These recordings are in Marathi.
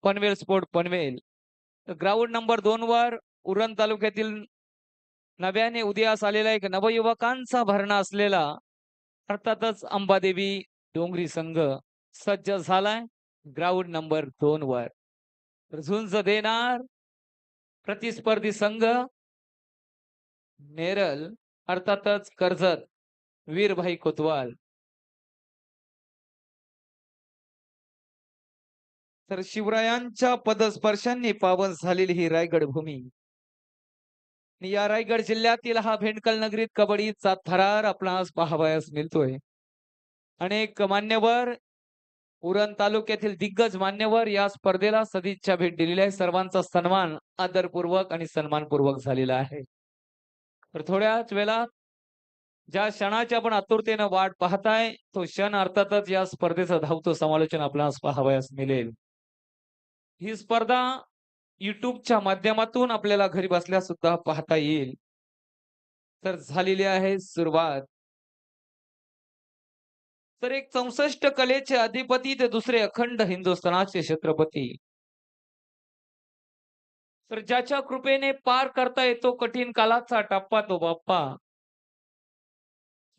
Panvel sport Panvel. Ground number 2 वर उरण तालुक्यातील नव्याने उदयास आलेला एक नवयुवकांचा भरणा असलेला अर्थातच अंबादेवी डोंगरी संघ सज्ज झालाय ग्राउंड नंबर 2 वर. तर झुंज देणार प्रतिस्पर्धी संघ नेरल अर्थातच कर्जत वीरभाई कोतवाल. तर शिवरायांच्या पदस्पर्शांनी पावन झालेली ही रायगड भूमी. आणि या रायगड जिल्ह्यातील हा भेंडकल नगरीत कबड्डीचा थरार आपणास पाहावयास मिळतोय. अनेक मान्यवर उरण तालुक्यातील दिग्गज मान्यवर या स्पर्धेला सदिच्छा भेट दिलेली आहे. सर्वांचा सन्मान आदरपूर्वक आणि सन्मानपूर्वक झालेला आहे. तर थोड्याच वेळात ज्या क्षणाची आपण आतुरतेनं वाट पाहताय तो क्षण अर्थातच या स्पर्धेचं धावतं समालोचन आपणास पाहावयास मिळेल. ही स्पर्धा YouTubeच्या माध्यमातून आपल्याला घरी बसल्या सुद्धा पाहता येईल. तर झालेली आहे सुरुवात. तर एक 64 कलेचे अधिपती ते दुसरे अखंड हिंदुस्थानाचे छत्रपती. तर ज्याच्या कृपेने पार करता येतो कठीण काळाचा टप्पा तो बाप्पा.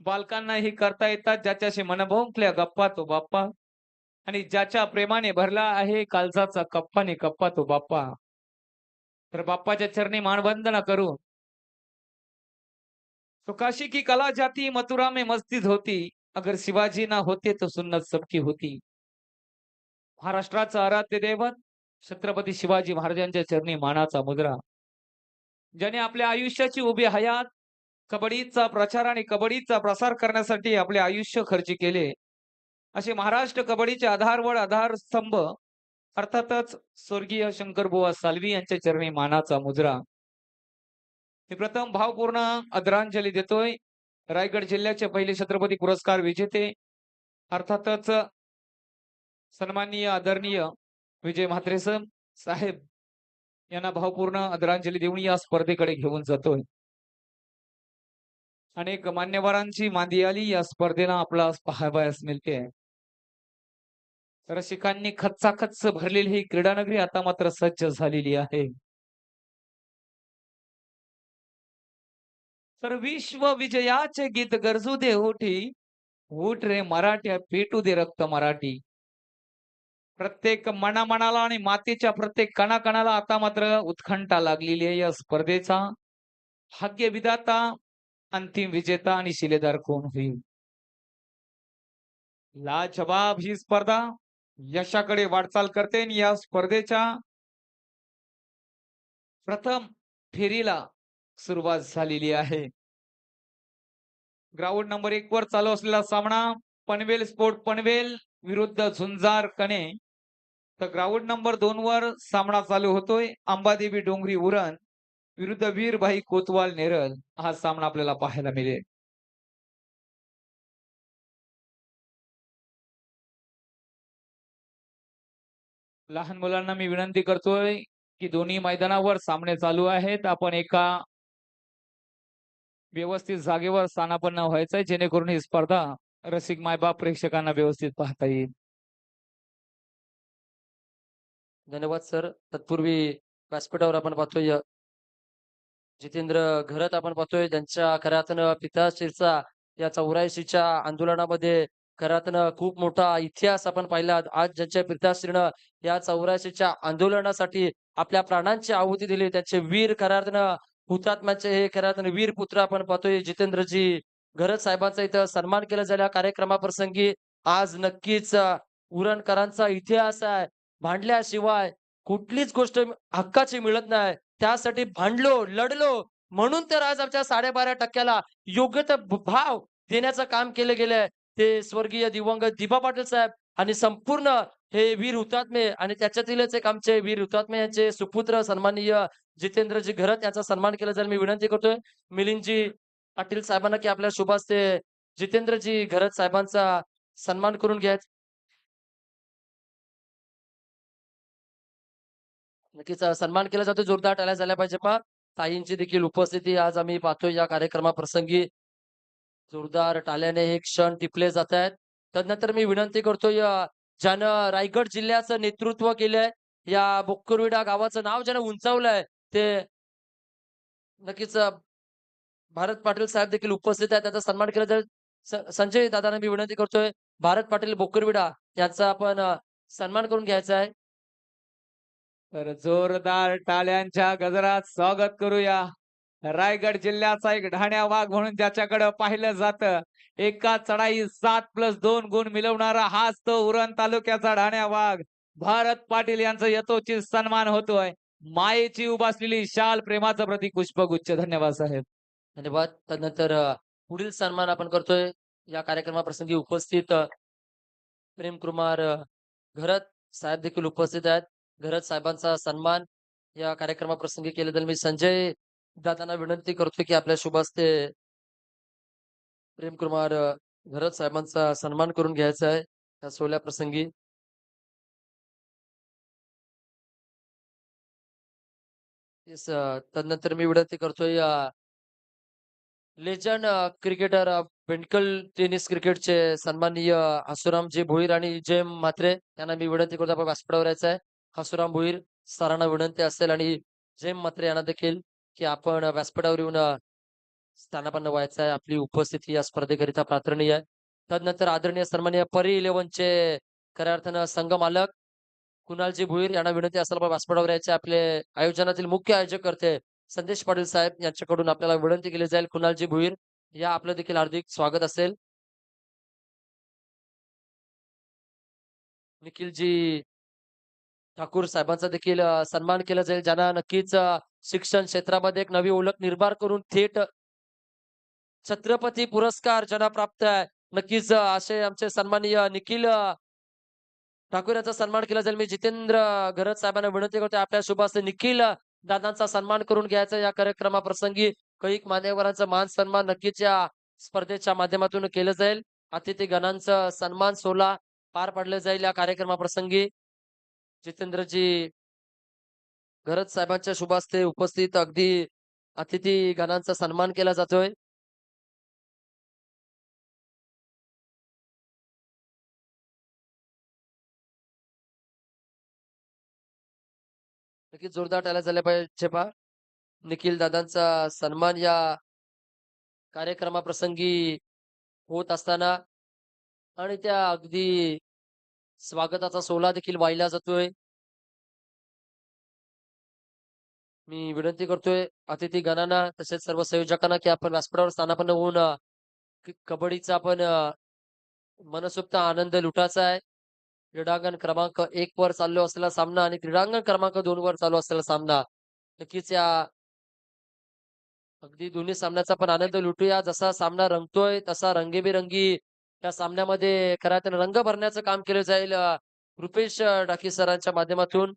बालकांनाही करता येतात ज्याच्याशी मनभोंकल्या गप्पा तो बाप्पा. आणि ज्याच्या प्रेमाने भरला आहे काळजाचा कप्पाने कप्पा तो बाप्पा. तर बाप्पाच्या चरणी मानवंदना करून तो काशी की कला जाती मथुरा में मस्जिद होती अगर शिवाजी ना होते तो सुन्नत सबकी होती. महाराष्ट्राचं आराध्य दैवत छत्रपती शिवाजी महाराजांच्या चरणी मानाचा मुद्रा. ज्याने आपल्या आयुष्याची उभी हयात कबड्डीचा प्रचार आणि कबड्डीचा प्रसार करण्यासाठी आपले आयुष्य खर्च केले. असे महाराष्ट्र कबड्डीचे आधारवड आधारस्तंभ अर्थातच स्वर्गीय शंकरबुवा सालवी यांच्या चरणी मानाचा मुद्रा. मी प्रथम भावपूर्ण आदरांजली देतोय रायगड जिल्ह्याचे पहिले छत्रपती पुरस्कार विजेते अर्थातच सन्माननीय आदरणीय विजय म्हात्रे साहेब यांना भावपूर्ण आदरांजली देऊन या स्पर्धेकडे घेऊन जातोय. अनेक मान्यवरांची मांदी आली या स्पर्धेला आपला पाहावयास मिळते. रसिकांनी खच्चाखच्च भरलेली ही क्रीडानगरी आता मात्र सज्ज झालेली आहे. तर विश्व विजयाचे गीत गरजू दे ओठी, उठ रे मराठ्या पेटू दे रक्त मराठी. प्रत्येक मनामनाला आणि मातीच्या प्रत्येक कणाकणाला आता मात्र उत्कंठा लागलेली आहे या स्पर्धेचा. भाग्य विधाता अंतिम विजेता आणि शिलेदार कोण होईल. लाजवाब ही स्पर्धा यशाकडे वाटचाल करते आणि या स्पर्धेच्या प्रथम फेरीला सुरुवात झालेली आहे. ग्राउंड नंबर 1 वर चालू असलेला सामना पनवेल स्पोर्ट पनवेल विरुद्ध झुंजार कणे. तर ग्राउंड नंबर 2 वर सामना चालू होतोय अंबादेवी डोंगरी उरण विरुद्ध वीरभाई कोतवाल नेरल. हा सामना आपल्याला पाहायला मिळेल. लहान मुलांना मी विनंती करतोय की दोन्ही मैदानावर सामने चालू आहेत. आपण एका व्यवस्थित जागेवर स्थानापन्न व्हायचंय जेणेकरून ही स्पर्धा रसिक मायबाप प्रेक्षकांना व्यवस्थित पाहता येईल. धन्यवाद सर. तत्पूर्वी व्यासपीठावर आपण पाहतोय जितेंद्र घरत आपण पाहतोय त्यांच्या खऱ्या अर्थानं पिताश्रीचा या 84च्या आंदोलनामध्ये खऱ्या अर्थानं खूप मोठा इतिहास आपण पाहिला. आज ज्यांच्या पिताश्रीनं या 84च्या आंदोलनासाठी आपल्या प्राणांची आहुती दिली त्यांचे वीर खऱ्या अर्थानं हुतात्म्याचे हे खऱ्या अर्थानं वीर पुत्र आपण पाहतोय जितेंद्रजी घरत साहेबांचा इथं सन्मान केला जाईल. या कार्यक्रमाप्रसंगी आज नक्कीच उरणकरांचा इतिहास आहे. भांडल्याशिवाय कुठलीच गोष्ट हक्काची मिळत नाही. त्यासाठी भांडलो, लढलो म्हणून तर आज आमच्या 12.5% योग्य ते भाव देण्याचं काम केलं गेलंय. ते स्वर्गीय दिवंगत दिबा पाटील साहेब आणि संपूर्ण हे वीर हुतात्मे आणि त्याच्यातीलच एक आमचे वीर हुतात्मे यांचे सुपुत्र सन्माननीय जितेंद्रजी घरत यांचा सन्मान केला जाईल. मी विनंती करतोय मिलिंदजी पाटील साहेबांना की आपल्या शुभ हस्ते जितेंद्रजी घरत साहेबांचा सन्मान करून घ्यायचा. नक्कीच सन्मान केला जातो. जोरदार टाळ्या झाल्या पाहिजे पहा. ताईंची देखील उपस्थिती आज आम्ही पाहतोय या कार्यक्रमाप्रसंगी. जोरदार टाळ्याने हे क्षण टिपले जात आहेत. तदनंतर मी विनंती करतोय ज्यानं रायगड जिल्ह्याचं नेतृत्व केलंय या बोक्कुरविडा गावाचं नाव ज्याने उंचावलंय ते नक्कीच भारत पाटील साहेब देखील उपस्थित आहेत. त्याचा सन्मान केला जाईल. संजय दादांना मी विनंती करतोय, भारत पाटील बोक्कुरविडा यांचा आपण सन्मान करून घ्यायचा आहे. तर जोरदार टाळ्यांच्या गजरात स्वागत करूया. रायगड जिल्ह्याचा एक ढाण्या वाघ म्हणून ज्याच्याकडे पाहिलं जातं. एका चढाई 7+2 गुण मिळवणारा हाच तो उरण तालुक्याचा ढाण्या वाघ. भारत पाटील यांचा यथोचित सन्मान होतोय. मायेची उभासलेली शाल प्रेमाचं प्रतीक पुष्पगुच्छ. धन्यवाद साहेब. धन्यवाद. त्यानंतर पुढील सन्मान आपण करतोय. या कार्यक्रमाप्रसंगी उपस्थित प्रेमकुमार घरत साहेब देखील उपस्थित आहेत. घरत साहेबांचा सन्मान या कार्यक्रमाप्रसंगी केल्याबद्दल मी संजय दादांना विनंती करतो, की आपल्या शुभ हस्ते प्रेमकुमार घरत साहेबांचा सन्मान करून घ्यायचा आहे या सोहळ्याप्रसंगी. येस तदनंतर मी विनंती करतोय लेजंड क्रिकेटर बेंडकल टेनिस क्रिकेटचे सन्माननीय हसुरामजी भोईर आणि जय म्हात्रे यांना मी विनंती करतो आपण व्यासपीठावर यायचं आहे. हसुराम भोईर सरांना विनंती असेल आणि जय म्हात्रे यांना देखील की आपण व्यासपीठावर येऊन स्थानापन्न व्हायचं आहे. आपली उपस्थिती या स्पर्धेकरिता प्रार्थनीय आहे. तदनंतर आदरणीय सन्माननीय परी 11चे खऱ्या अर्थानं संघ मालक कुणालजी भोईर यांना विनंती असेल आपण व्यासपीठावर यायचे. आपले आयोजनातील मुख्य आयोजक करते संदेश पाटील साहेब यांच्याकडून आपल्याला विनंती केली जाईल. कुणालजी भोईर या आपलं देखील हार्दिक स्वागत असेल. निखिलजी ठाकूर साहेबांचा देखील सन्मान केला जाईल, ज्यांना नक्कीच शिक्षण क्षेत्रामध्ये एक नवी ओळख निर्माण करून थेट छत्रपती पुरस्कार ज्यांना प्राप्त आहे. नक्कीच असे आमचे सन्माननीय निखिल ठाकूर यांचा सन्मान केला जाईल. मी जितेंद्र घरत साहेबांना विनंती करतो आपल्या शुभ हस्ते निखिल दादांचा सन्मान करून घ्यायचा. या कार्यक्रमाप्रसंगी कैक मान्यवरांचा मान सन्मान नक्कीच या स्पर्धेच्या माध्यमातून केलं जाईल. अतिथी गणांचं सन्मान सोहळा पार पाडले जाईल या कार्यक्रमाप्रसंगी. जितेंद्रजी घरत साहेबांच्या शुभ हस्ते उपस्थित अगदी अतिथी गणांचा सन्मान केला जातोय. नक्कीच जोरदार टाळ्या झाल्या पाहिजे पहा. निखिल दादांचा सन्मान या कार्यक्रमाप्रसंगी होत असताना आणि त्या अगदी स्वागताचा सोहळा देखील वाहिला जातोय. मी विनंती करतोय अतिथी गणांना तसेच सर्व संयोजकांना की आपण व्यासपीठावर स्थानापन्न होऊन कबड्डीचा आपण मनसोक्त आनंद लुटायचा आहे. क्रीडांगण क्रमांक 1 वर चालू असलेला सामना आणि क्रीडांगण क्रमांक 2 वर चालू असलेला सामना. नक्कीच या अगदी दोन्ही सामन्याचा पण आनंद लुटूया. जसा सामना रंगतोय तसा रंगीबेरंगी त्या सामन्यामध्ये खऱ्या अर्थाने रंग भरण्याचं काम केलं जाईल. रुपेश डाकी सरांच्या माध्यमातून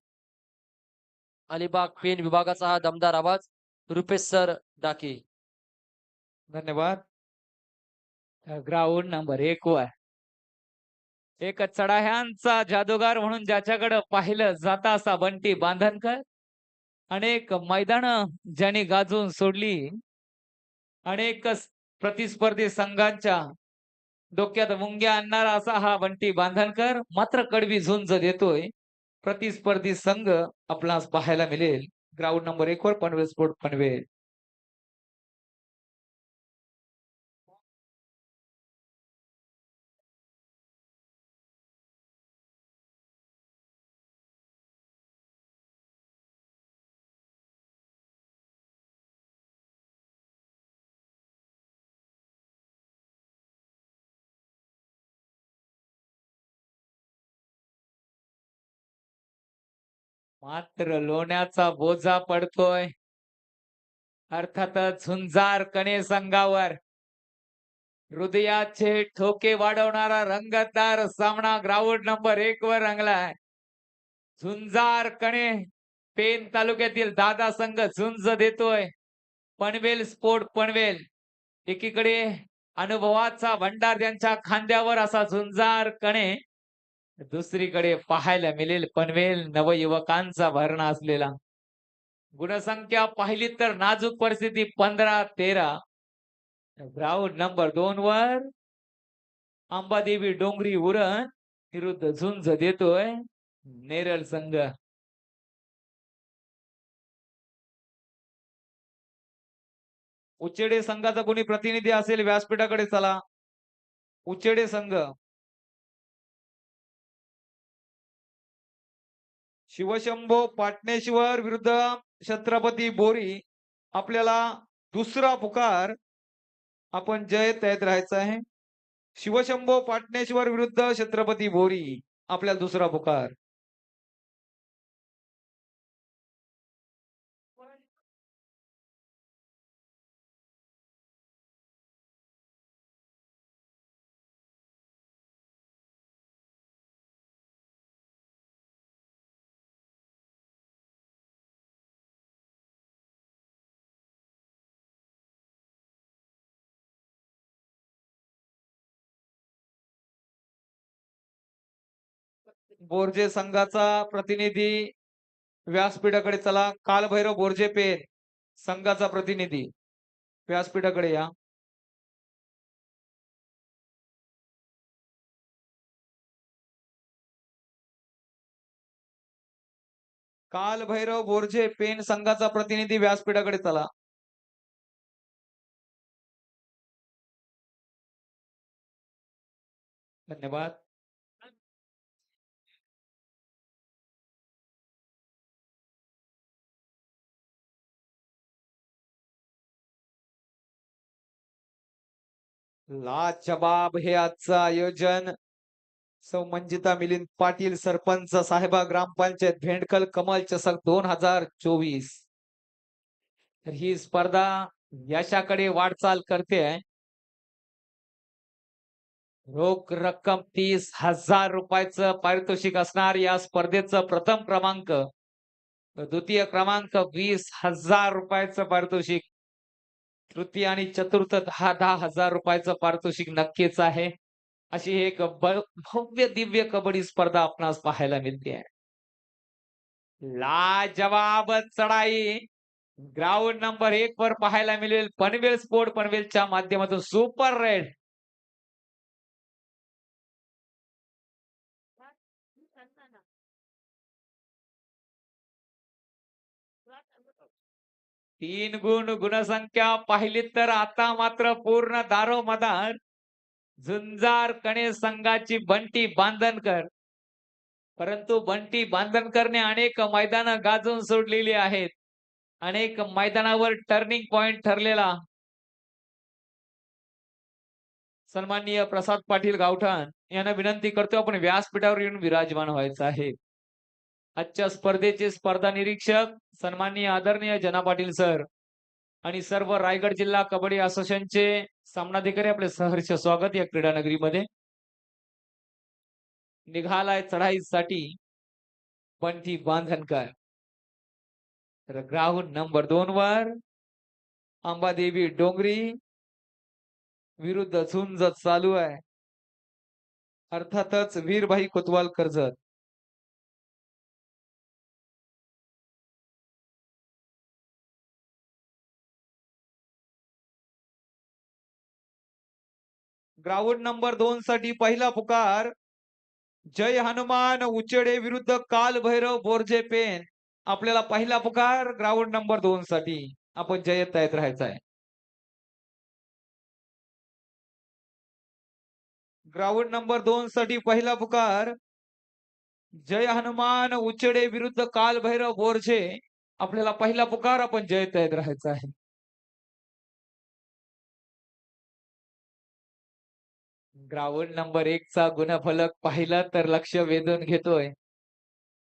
अलिबाग पेन विभागाचा हा दमदार आवाज रुपेश सर डाकी. धन्यवाद. ग्राउंड नंबर 1 वर एक चढायांचा जादूगार म्हणून ज्याच्याकडे पाहिलं जाता असा बंटी बांधनकर. अनेक मैदान ज्यांनी गाजवून सोडली. अनेक प्रतिस्पर्धी संघांच्या डोक्यात मुंग्या आणणारा असा हा बंटी बांधनकर मात्र कडवी झुंज देतोय. प्रतिस्पर्धी संघ आपणास पाहायला मिळेल. ग्राउंड नंबर 1 वर पनवेल स्पोर्ट पनवेल. मात्र लोण्याचा बोजा पडतोय. अर्थातच झुंजार कणे संघावर. हृदयाचे ठोके वाढवणारा रंगतदार सामना ग्राउंड नंबर 1 वर रंगलाय. झुंजार कणे पेन तालुक्यातील दादा संघ झुंज देतोय. पनवेल स्पोर्ट पनवेल एकीकडे अनुभवाचा भंडार त्यांच्या खांद्यावर असा झुंजार कणे. दुसरीकडे पाहायला मिळेल पनवेल नवयुवकांचा भरणा असलेला. गुणसंख्या पाहिली तर नाजूक परिस्थिती 15-13. ग्राउंड नंबर 2 वर अंबादेवी डोंगरी उरण विरुद्ध झुंज देतोय नेरळ संघ. उचेडे संघाचा कोणी प्रतिनिधी असेल व्यासपीठाकडे चला. उचेडे संघ. शिवशंभो पाटणेश्वर विरुद्ध छत्रपती बोरी. आपल्याला दुसरा पुकार आपण जय तयात राहायचं आहे. शिवशंभो पाटणेश्वर विरुद्ध छत्रपती बोरी. आपल्याला दुसरा पुकार. बोरजे संघाचा प्रतिनिधी व्यासपीठाकडे चला. कालभैरव बोरजे पेन संघाचा प्रतिनिधी व्यासपीठाकडे या. कालभैरव बोरजे पेन संघाचा प्रतिनिधी व्यासपीठाकडे चला. धन्यवाद. लाजवाब हे आजचं आयोजन. सौ मंजिता मिलिंद पाटील सरपंच साहेबा ग्रामपंचायत भेंडकल कमल चषक 2024. तर ही स्पर्धा यशाकडे वाटचाल करते आहे. रोख रक्कम 30,000 रुपयाचं पारितोषिक असणार या स्पर्धेचं प्रथम क्रमांक. द्वितीय क्रमांक 20,000 रुपयाचं पारितोषिक. तृतीय आणि चतुर्थ 10,000 रुपयाचं पारितोषिक नक्कीच आहे. अशी एक भव्य दिव्य कबड्डी स्पर्धा आपणास पाहायला मिळते. लाजवाब चढाई ग्राउंड नंबर 1 वर पाहायला मिळेल. पनवेल स्पोर्ट पनवेलच्या माध्यमातून सुपर रेड. तीन गुण गुणसंख्या पाहिली तर आता मात्र पूर्ण दारोमदार झुंजार कणे संघाची बंटी बांधनकर. परंतु बंटी बांधनकरने अनेक मैदानं गाजून सोडलेली आहेत. अनेक मैदानावर टर्निंग पॉइंट ठरलेला सन्माननीय प्रसाद पाटील गावठाण यांना विनंती करतो आपण व्यासपीठावर येऊन विराजमान व्हायचं आहे. आजच्या स्पर्धेचे स्पर्धा निरीक्षक सन्माननीय आदरणीय जना पाटील सर आणि सर्व रायगड जिल्हा कबड्डी असोसिएशनचे सामनाधिकारी आपले सहर्ष स्वागत या क्रीडा नगरीमध्ये. निघालाय चढाईसाठी बंटी बांधनकर. तर ग्राउंड नंबर 2 वर अंबादेवी डोंगरी विरुद्ध झुंज चालू आहे. अर्थातच वीरभाई कोतवाल कर्जत. ग्राउंड नंबर 2 साठी पहिला पुकार जय हनुमान उचेडे विरुद्ध कालभैरव बोरजे पेन. आपल्याला पहिला पुकार ग्राउंड नंबर 2 साठी आपण जय तयात राहायचं आहे. ग्राउंड नंबर 2 साठी पहिला पुकार जय हनुमान उचेडे विरुद्ध कालभैरव बोरजे. आपल्याला पहिला पुकार आपण जय तयात राहायचं आहे. ग्राउंड नंबर 1 चा गुणफलक पाहिला तर लक्ष वेधून घेतोय.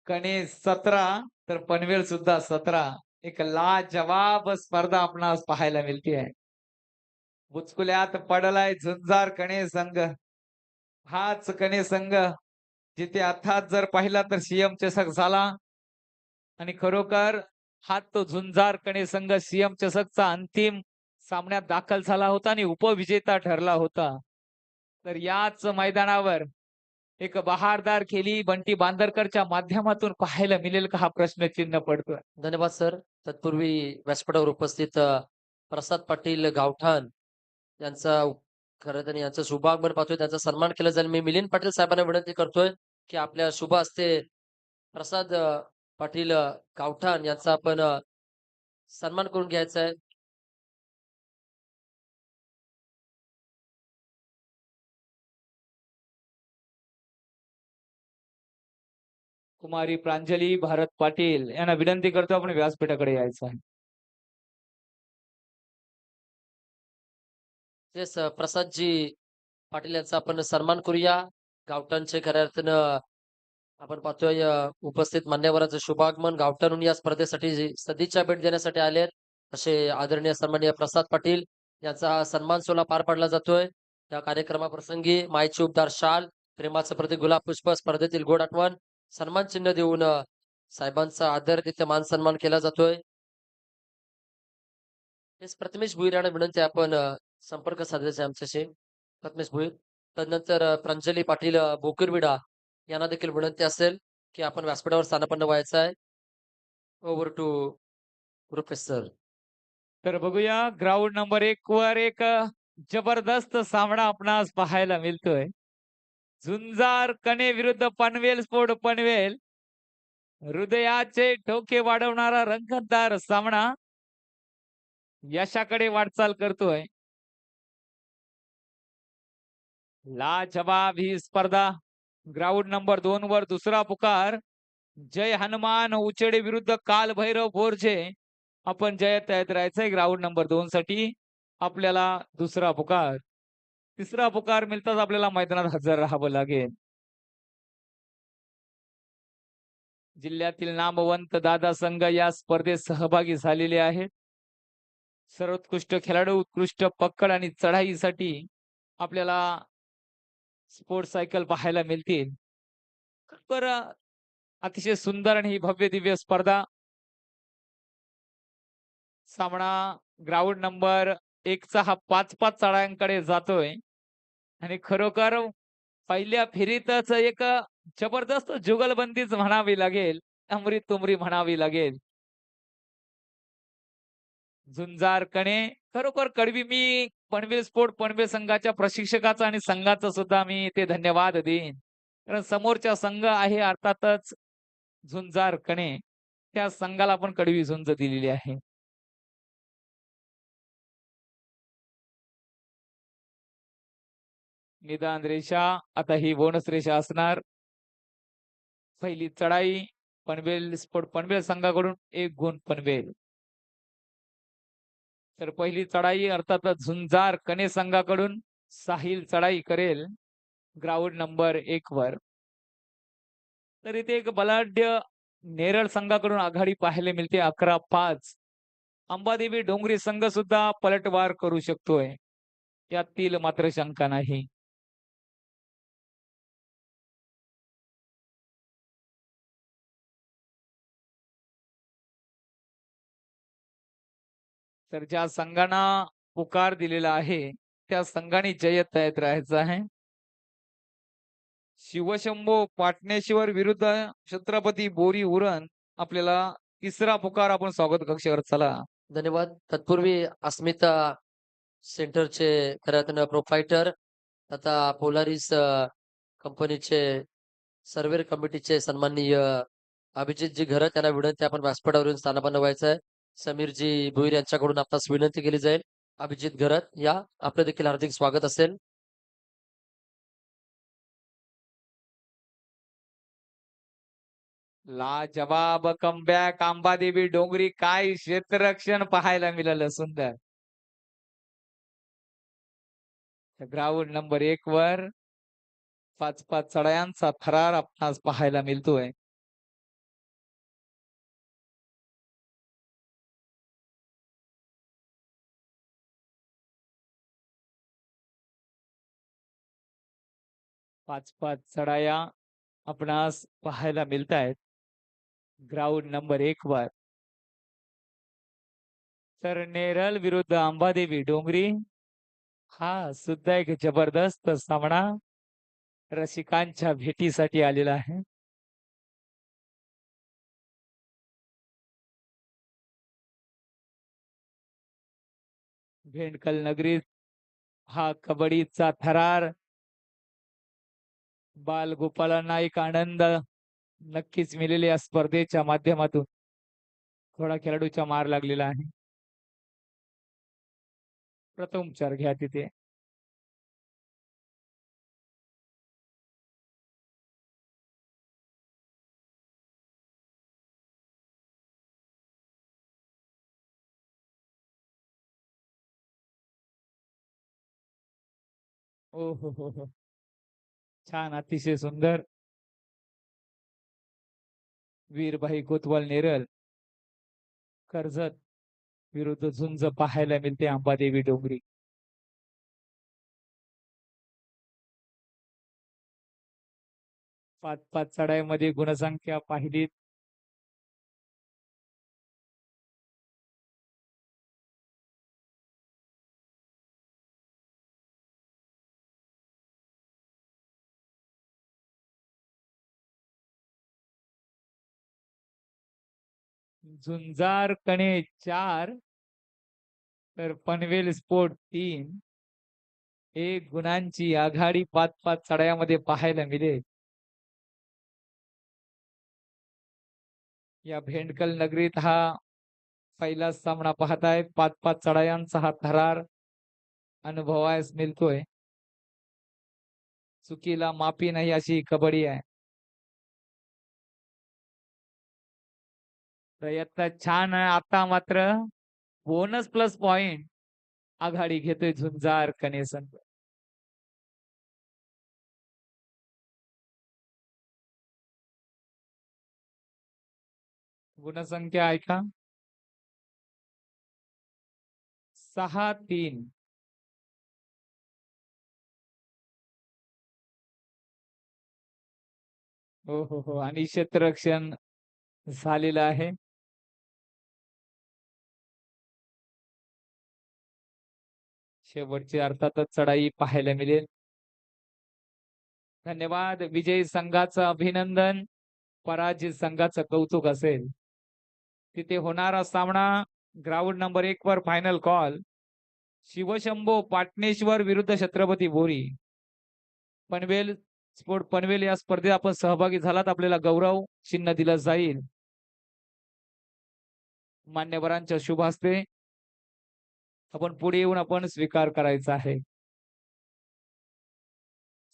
कणे 17 तर पनवेल सुद्धा 17. एक लाजवाब स्पर्धा आपणास पाहायला मिळते आहे. बुचकुल्यात पडलाय झुंजार कणे संघ. हाच कणे संघ जिथे अर्थात जर पाहिला तर सीएम चषक झाला आणि खरोखर हा तो झुंजार कणे संघ सीएम चषकचा अंतिम सामन्यात दाखल झाला होता आणि उपविजेता ठरला होता. तर याच मैदानावर एक बहारदार खेळी बंटी बांदरकरच्या माध्यमातून पाहायला मिळेल का हा प्रश्नचिन्ह पडतोय. धन्यवाद सर. तत्पूर्वी व्यासपीठावर उपस्थित प्रसाद पाटील गावठाण यांचा खरं तर यांचं शुभागमन पाहतोय, त्यांचा सन्मान केला जाईल. मी मिलिंद पाटील साहेबांना विनंती करतोय की आपल्या शुभ हस्ते प्रसाद पाटील गावठाण यांचा आपण सन्मान करून घ्यायचा आहे. कुमारी प्रांजली भारत पाटील यांना विनंती करतो आपण व्यासपीठाकडे यायचं आहे. तेच प्रसादजी पाटील यांचा आपण सन्मान करूया. गावठाणचे खऱ्या अर्थानं आपण पाहतोय उपस्थित मान्यवरांचं शुभागमन. गावठाणहून या स्पर्धेसाठी सदिच्छा भेट देण्यासाठी आलेत असे आदरणीय सन्माननीय प्रसाद पाटील यांचा सन्मान सोहळा पार पाडला जातोय. या कार्यक्रमाप्रसंगी मायची उबदार शाल, प्रेमाचं प्रतीक गुलाब पुष्प, स्पर्धेतील गोड आठवण, सन्मान चिन्ह देऊन साहेबांचा आदर तिथे मान सन्मान केला जातोय. तेच प्रथमेश भुईर यांना विनंती आहे आपण संपर्क साधायचा आहे आमच्याशी. प्रथमेश भुईर. तदनंतर प्रांजली पाटील बोकुरविडा यांना देखील विनंती असेल की आपण व्यासपीठावर स्थानापन्न व्हायचं आहे. Over to Rupesh sir. तर बघूया ग्राउंड नंबर 1 वर एक जबरदस्त सामना आपणास पाहायला मिळतोय. झुंजार कणे विरुद्ध पनवेल स्पोर्ट पनवेल. हृदयाचे ठोके वाढवणारा रंगतदार सामना यशाकडे वाटचाल करतोय. लाजवाब ही स्पर्धा. ग्राउंड नंबर 2 वर दुसरा पुकार. जय हनुमान उचेडे विरुद्ध कालभैरव बोरजे. आपण जय तयात राहायचंय ग्राउंड नंबर 2 साठी. आपल्याला दुसरा पुकार. तिसरा पुकार मिळताच आपल्याला मैदानात हजर राहावं लागेल. जिल्ह्यातील नामवंत दादा संघ या स्पर्धेत सहभागी झालेले आहेत. सर्वोत्कृष्ट खेळाडू, उत्कृष्ट पकड आणि चढाईसाठी आपल्याला स्पोर्ट्स सायकल पाहायला मिळतील. तर अतिशय सुंदर आणि ही भव्य दिव्य स्पर्धा. सामना ग्राउंड नंबर 1 चा हा 5-5 चढायांकडे जातोय आणि खरोखर पहिल्या फेरीतच एक जबरदस्त जुगलबंदीच म्हणावी लागेल. अमरी तुमरी म्हणावी लागेल. झुंजार कणे खरोखर कडवी मी पनवेल स्पोर्ट पनवेल संघाच्या प्रशिक्षकाचा आणि संघाचा सुद्धा मी ते धन्यवाद देईन. कारण समोरचा संघ आहे अर्थातच झुंजार कणे. त्या संघाला आपण कडवी झुंज दिलेली आहे. निदान रेषा आता ही बोनस रेषा असणार. पहिली चढाई पनवेल स्पोर्ट पनवेल संघाकडून 1 गुण पनवेल. तर पहिली चढाई अर्थातच झुंजार कणे संघाकडून साहिल चढाई करेल ग्राउंड नंबर 1 वर. तर इथे एक बलाढ्य नेरळ संघाकडून आघाडी पाहायला मिळते 11-5. अंबादेवी डोंगरी संघ सुद्धा पलटवार करू शकतोय. यातील मात्र शंका नाही. तर ज्या संघांना पुकार दिलेला आहे त्या संघाने जयत तयात राहायचं आहे. शिवशंभो पाटणेश्वर विरुद्ध छत्रपती बोरी उरण. आपल्याला तिसरा पुकार आपण स्वागत कक्षावर चला. धन्यवाद. तत्पूर्वी अस्मिता सेंटरचे खऱ्या अर्थानं प्रोप्रायटर तथा पोलारिस कंपनीचे सर्व्हेर कमिटीचे सन्माननीय अभिजितजी घरत यांना विनंती आपण व्यासपीठावरून स्थानापन्न व्हायचं आहे. समीरजी भुईर यांच्याकडून आपणास विनंती केली जाईल. अभिजित घरत या आपलं देखील हार्दिक स्वागत असेल. लाजवाब कमबॅक अंबादेवी डोंगरी. काय क्षेत्ररक्षण पाहायला मिळालं सुंदर. ग्राउंड नंबर 1 वर 5-5 चढायांचा थरार आपणास पाहायला मिळतोय. पाच पाच चढाया आपणास पाहायला मिळत आहेत ग्राउंड नंबर 1 वर. तर नेरळ विरुद्ध अंबादेवी डोंगरी हा सुद्धा एक जबरदस्त सामना रसिकांच्या भेटीसाठी आलेला आहे. भेंडकल नगरीत हा कबड्डीचा थरार बालगोपालांना एक आनंद नक्कीच मिळेल या स्पर्धेच्या माध्यमातून. थोडा खेळाडूचा मार लागलेला आहे. प्रथमोपचार घ्या तिथे. ओ हो. छान, अतिशय सुंदर. वीरभाई कोतवाल नेरल, कर्जत विरुद्ध झुंज पाहायला मिळते अंबादेवी डोंगरी. 5-5 चढाईमध्ये गुणसंख्या पाहिली. झुंजार कणे 4 तर पनवेल स्पोर्ट 3. एक गुणांची आघाडी 5-5 चढायामध्ये पाहायला मिळेल. या भेंडकल नगरीत हा पहिला सामना पाहताय. 5-5 चढायांचा हा थरार अनुभवायस मिळतोय. चुकीला माफी नाही अशी कबड्डी आहे. प्रयत्न छान आहे. आता मात्र बोनस प्लस पॉइंट आघाडी घेतोय झुंजार कणे संघ. गुणसंख्या ऐका 6-3. हो. आणि क्षेत्ररक्षण झालेलं आहे. शेवटची अर्थातच चढाई पाहायला मिळेल. धन्यवाद. विजयी संघाचं अभिनंदन, पराजित संघाचं कौतुक असेल. तिथे होणारा सामना ग्राउंड नंबर 1 वर फायनल कॉल शिवशंभो पाटणेश्वर विरुद्ध छत्रपती बोरी. पनवेल स्पोर्ट पनवेल या स्पर्धेत आपण सहभागी झालात, आपल्याला गौरव चिन्ह दिलं जाईल. मान्यवरांच्या शुभ हस्ते आपण पुढे येऊन आपण स्वीकार करायचा आहे.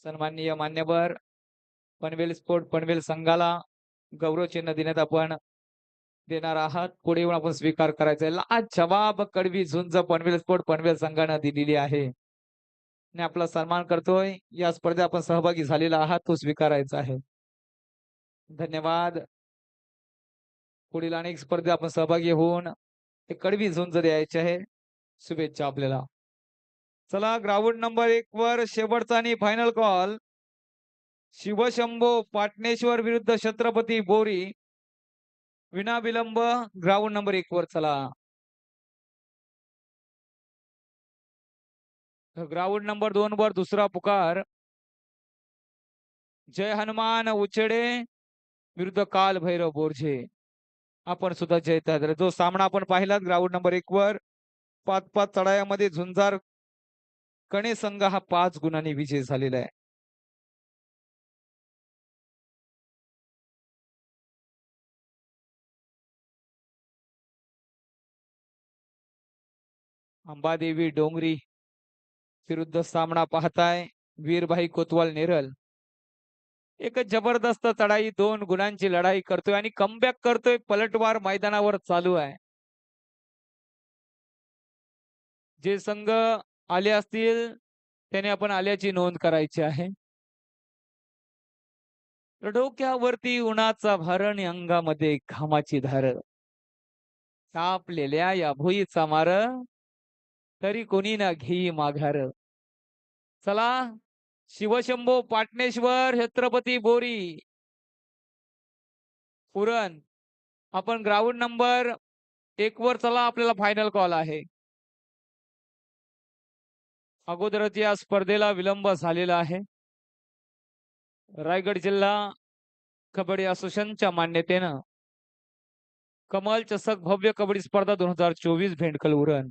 सन्माननीय मान्यवर पनवेल स्पोर्ट पनवेल संघाला गौरव चिन्ह देण्यात आपण देणार आहात. पुढे येऊन आपण स्वीकार करायचा आहे. लाजवाब कडवी झुंज पनवेल स्पोर्ट पनवेल संघानं दिलेली आहे आणि आपला सन्मान करतोय. या स्पर्धेत आपण सहभागी झालेला आहात, तो स्वीकारायचा आहे. धन्यवाद. पुढील अनेक स्पर्धेत आपण सहभागी होऊन ते कडवी झुंज द्यायचे आहे. शुभेच्छा आपल्याला. चला ग्राउंड नंबर 1 वर शेवटचा आणि फायनल कॉल शिवशंभो पाटणेश्वर विरुद्ध छत्रपती बोरी. विनाविलंब ग्राउंड नंबर 1 वर चला. ग्राउंड नंबर 2 वर दुसरा पुकार जय हनुमान उचेडे विरुद्ध काल भैरव बोरझे. आपण सुद्धा जय. जो सामना आपण पाहिलात ग्राउंड नंबर 1 वर 5-5 चढायामध्ये झुंजार कणे संघ हा 5 गुणांनी विजय झालेला आहे. अंबादेवी डोंगरी विरुद्ध सामना पाहताय वीरभाई कोतवाल नेरल. एक जबरदस्त चढाई 2 गुणांची लढाई करतोय आणि कमबॅक करतोय. पलटवार मैदानावर चालू आहे. जे संघ आले असतील त्याने आपण आल्याची नोंद करायची आहे. डोक्यावरती उन्हाचा भार आणि अंगामध्ये घामाची धार. तापलेल्या या भुईचा मार तरी कोणी ना घेई माघार. चला शिवशंभो पाटणेश्वर छत्रपती बोरी पुरण आपण ग्राउंड नंबर 1 वर चला. आपल्याला फायनल कॉल आहे. अगोदरच या स्पर्धेला विलंब झालेला आहे. रायगड जिल्हा कबड्डी असोसिएशनच्या मान्यतेनं कमल चषक भव्य कबड्डी स्पर्धा 2024 भेंडकल उरण.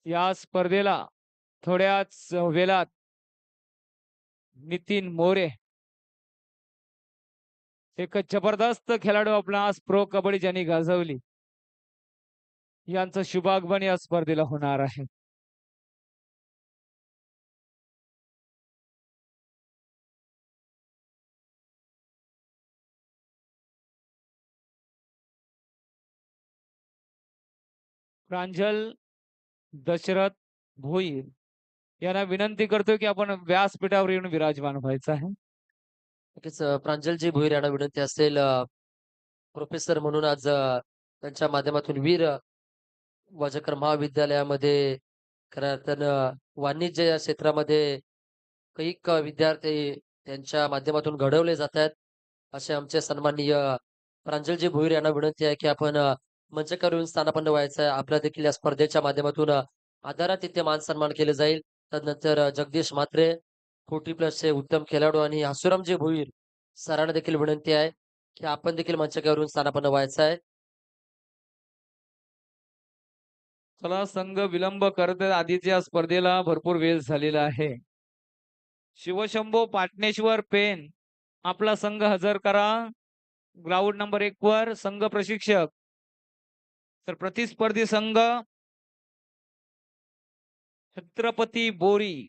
या स्पर्धेला थोड्याच वेळात नितीन मोरे एक जबरदस्त खेळाडू आपणास प्रो कबड्डी ज्यांनी गाजवली यांचं शुभागमन या स्पर्धेला होणार आहे. प्रांजल दशरथ भोईर यांना विनंती करतो की आपण व्यासपीठावर येऊन विराजमान व्हायचं आहे. नक्कीच प्रांजलजी भोईर यांना विनंती असेल प्रोफेसर म्हणून आज त्यांच्या माध्यमातून वीर वजकर महाविद्यालयामध्ये खऱ्या अर्थानं वाणिज्य या क्षेत्रामध्ये कैक विद्यार्थी त्यांच्या माध्यमातून घडवले जात आहेत. असे आमचे सन्माननीय प्रांजलजी भोईर यांना विनंती आहे, की आपण मंचावर येऊन स्थानापन्न व्हायचं आहे. आपल्या देखील या स्पर्धेच्या माध्यमातून आदरात इथे मान-सन्मान केले जाईल. तदनंतर जगदीश म्हात्रे 40+ उत्तम खेळाडू आणि आसुरामजी भोईर सरांना देखील विनंती आहे, की आपण देखील मंचावर येऊन स्थानापन्न व्हायचं आहे. चला संघ विलंब करत आहे. आधीच्या स्पर्धेला भरपूर वेळ झालेला आहे. शिवशंभो पाटणेश्वर पेन आपला संघ हजर करा. ग्राउंड नंबर 1 वर संघ प्रशिक्षक. तर प्रतिस्पर्धी संघ छत्रपती बोरी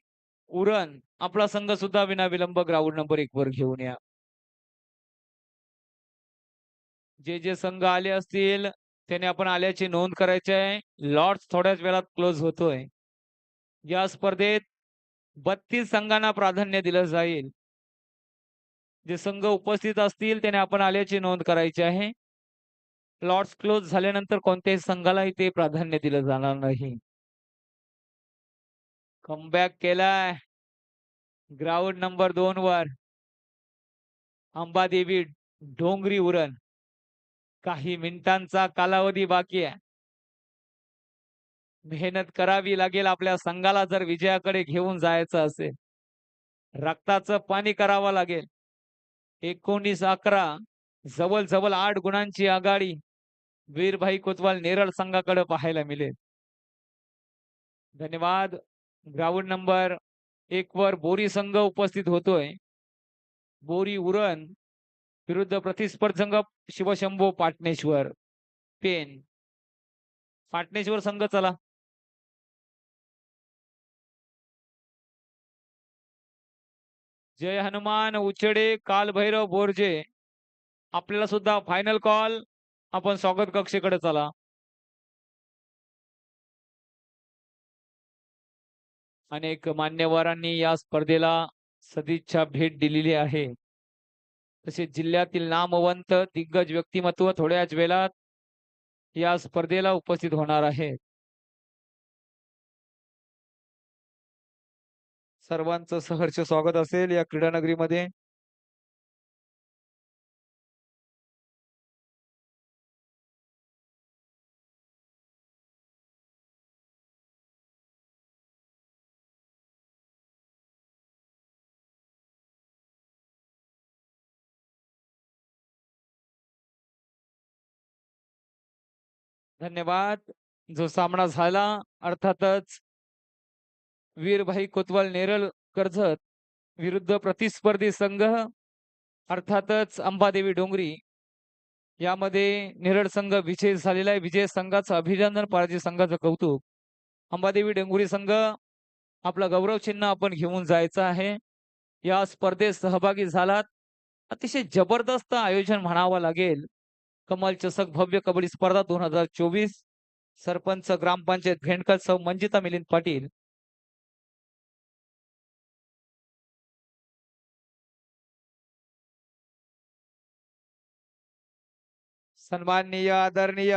उरण आपला संघ सुद्धा विनाविलंब ग्राउंड नंबर 1 वर घेऊन या. जे संघ आले असतील त्याने आपण आल्याची नोंद करायची आहे. लॉट्स थोड्याच वेळात क्लोज होतोय. या स्पर्धेत 32 संघांना प्राधान्य दिलं जाईल. जे संघ उपस्थित असतील त्याने आपण आल्याची नोंद करायची आहे. लॉट्स क्लोज झाल्यानंतर कोणत्याही संघालाही ते प्राधान्य दिलं जाणार नाही. कमबॅक केलाय ग्राउंड नंबर 2 वर अंबादेवी डोंगरी उरण. काही मिनिटांचा कालावधी बाकी आहे. मेहनत करावी लागेल आपल्या संघाला जर विजयाकडे घेऊन जायचं असेल. रक्ताचं पाणी करावं लागेल. 19-11 जवळ 8 गुणांची आघाडी वीरभाई कोतवाल नेरळ संघाकडे पाहायला मिळेल. धन्यवाद. ग्राउंड नंबर 1 वर बोरी संघ उपस्थित होतोय. बोरी उरण विरुद्ध प्रतिस्पर्धी संघ शिवशंभो पाटणेश्वर पेन. पाटणेश्वर संघ चला. जय हनुमान उचडे कालभैरव बोरजे आपल्याला सुद्धा फायनल कॉल. आपण स्वागत कक्षेकडे चला. अनेक मान्यवरांनी या स्पर्धेला सदिच्छा भेट दिलेली आहे. तसेच जिल्ह्यातील नामवंत दिग्गज व्यक्तिमत्व थोड्याच वेळात या स्पर्धेला उपस्थित होणार आहे. सर्वांचं सहर्ष स्वागत असेल या क्रीडा नगरीमध्ये. धन्यवाद. जो सामना झाला अर्थातच वीरभाई कोतवाल नेरळ कर्जत विरुद्ध प्रतिस्पर्धी संघ अर्थातच अंबादेवी डोंगरी यामध्ये नेरळ संघ विजय झालेला आहे. विजय संघाचं अभिनंदन, पराजय संघाचं कौतुक. अंबादेवी डोंगरी संघ आपला गौरव चिन्ह आपण घेऊन जायचं आहे. या स्पर्धेत सहभागी झालात. अतिशय जबरदस्त आयोजन म्हणावं लागेल. कमल चषक भव्य कबड्डी स्पर्धा 2024. सरपंच ग्रामपंचायत भेंडकर सौ मंजिता मिलिंद पाटील. सन्माननीय आदरणीय